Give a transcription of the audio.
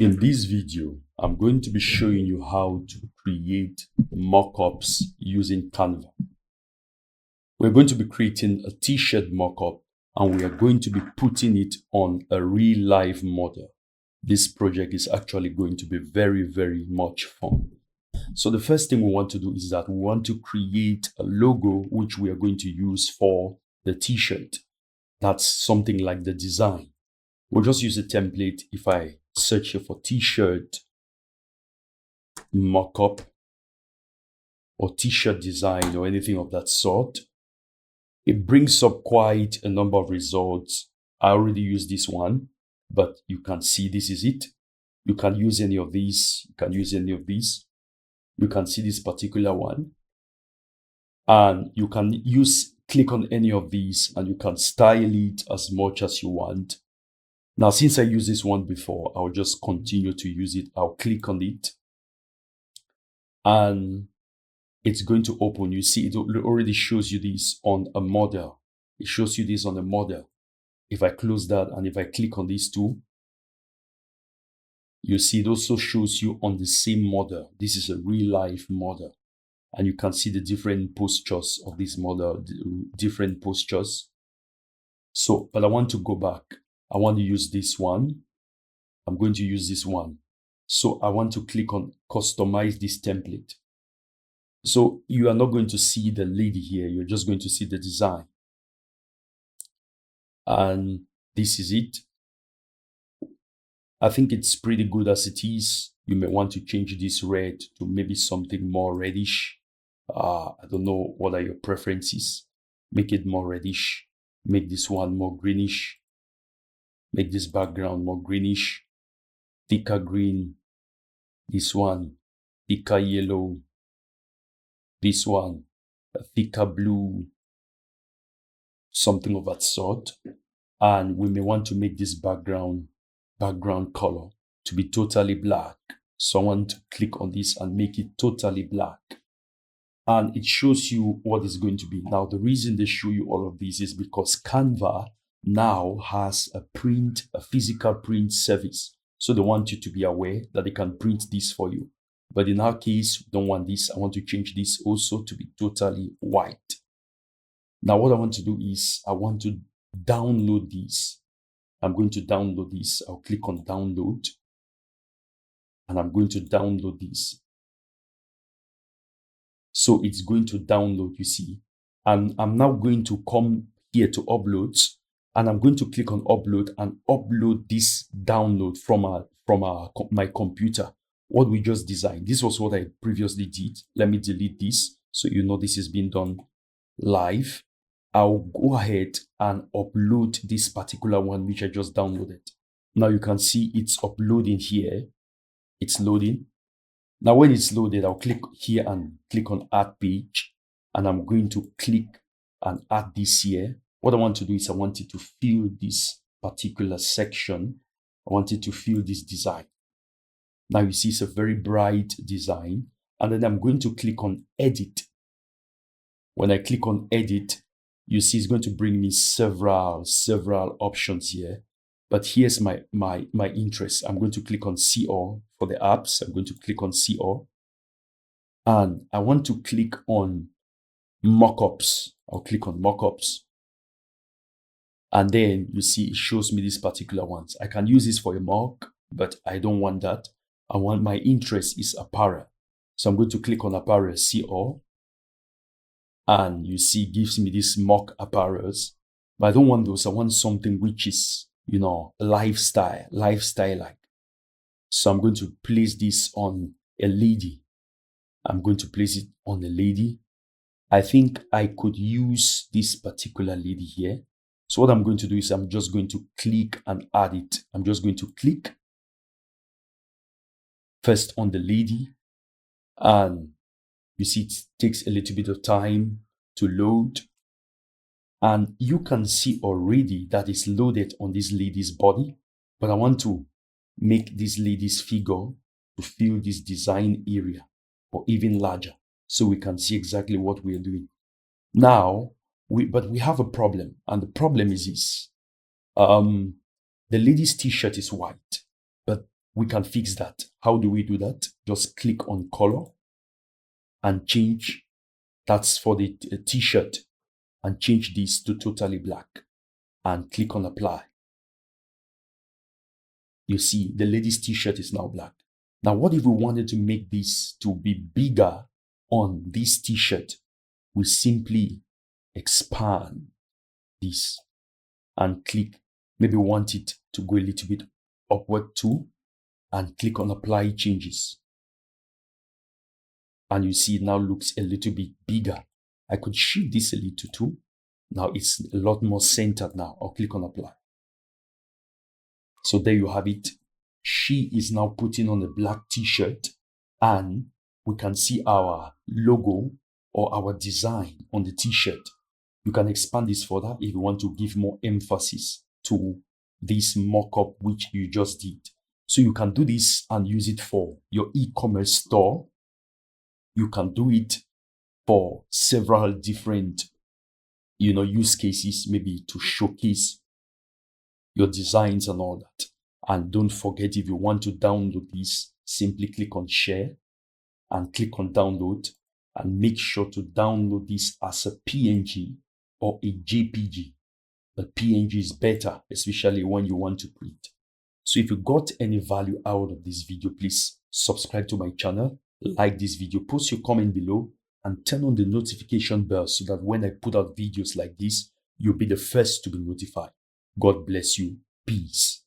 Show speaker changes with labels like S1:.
S1: In this video, I'm going to be showing you how to create mockups using Canva. We're going to be creating a T-shirt mockup and we are going to be putting it on a real life model. This project is actually going to be very, very much fun. So the first thing we want to do is that we want to create a logo which we are going to use for the T-shirt. That's something like the design. We'll just use a template. If I search here for T-shirt mockup or T-shirt design or anything of that sort, it brings up quite a number of results. I already used this one, but you can see this is it. You can use any of these. You can use any of these. You can see this particular one. And you can click on any of these and you can style it as much as you want. Now, since I used this one before, I'll just continue to use it. I'll click on it and it's going to open. You see, it already shows you this on a model. It shows you this on a model. If I close that and if I click on these two, you see it also shows you on the same model. This is a real life model. And you can see the different postures of this model, different postures. So, but I want to go back. I want to use this one. I'm going to use this one. So I want to click on customize this template. So you are not going to see the lady here. You're just going to see the design. And this is it. I think it's pretty good as it is. You may want to change this red to maybe something more reddish. I don't know what are your preferences. Make it more reddish. Make this one more greenish. Make this background more greenish. Thicker green. This one, thicker yellow. This one, a thicker blue. Something of that sort. And we may want to make this background color to be totally black. So I want to click on this and make it totally black. And it shows you what is going to be. Now, the reason they show you all of this is because Canva now has a physical print service. So they want you to be aware that they can print this for you. But in our case, we don't want this. I want to change this also to be totally white. Now, what I want to do is I want to download this. I'm going to download this. I'll click on download. And I'm going to download this. So it's going to download, you see. And I'm now going to come here to uploads. And I'm going to click on upload and upload this download from my computer. What we just designed. This was what I previously did. Let me delete this so you know this is being done live. I'll go ahead and upload this particular one which I just downloaded. Now you can see it's uploading here. It's loading. Now when it's loaded, I'll click here and click on add page. And I'm going to click and add this here. What I want to do is I want it to fill this particular section. I want it to fill this design. Now you see it's a very bright design. And then I'm going to click on edit. When I click on edit, you see it's going to bring me several options here. But here's my interest. I'm going to click on see all for the apps. I'm going to click on see all. And I want to click on mockups. I'll click on mockups. And then you see it shows me these particular ones. I can use this for a mock, but I don't want that. I want my interest is apparel. So I'm going to click on apparel, see all. And you see it gives me these mock apparels. But I don't want those. I want something which is, you know, lifestyle like. So I'm going to place this on a lady. I'm going to place it on a lady. I think I could use this particular lady here. So what I'm going to do is I'm just going to click and add it. I'm just going to click first on the lady. And you see it takes a little bit of time to load. And you can see already that it's loaded on this lady's body. But I want to make this lady's figure to fill this design area or even larger so we can see exactly what we are doing. Now, but we have a problem. And the problem is this. The lady's T-shirt is white, but we can fix that. How do we do that? Just click on color and change. That's for the t-shirt, and change this to totally black and click on apply. You see the lady's t-shirt is now black. Now, what if we wanted to make this to be bigger on this t-shirt? We simply expand this and click. Maybe we want it to go a little bit upward too, and click on apply changes. And you see it now looks a little bit bigger. I could shift this a little too. Now it's a lot more centered now. I'll click on apply. So there you have it. She is now putting on a black t-shirt, and we can see our logo or our design on the t-shirt. You can expand this further if you want to give more emphasis to this mock-up which you just did. So you can do this and use it for your e-commerce store. You can do it for several different, use cases, maybe to showcase your designs and all that. And don't forget, if you want to download this, simply click on share and click on download, and make sure to download this as a PNG or a JPG. The PNG is better, especially when you want to print. So if you got any value out of this video, please subscribe to my channel, like this video, post your comment below, and turn on the notification bell so that when I put out videos like this, you'll be the first to be notified. God bless you. Peace.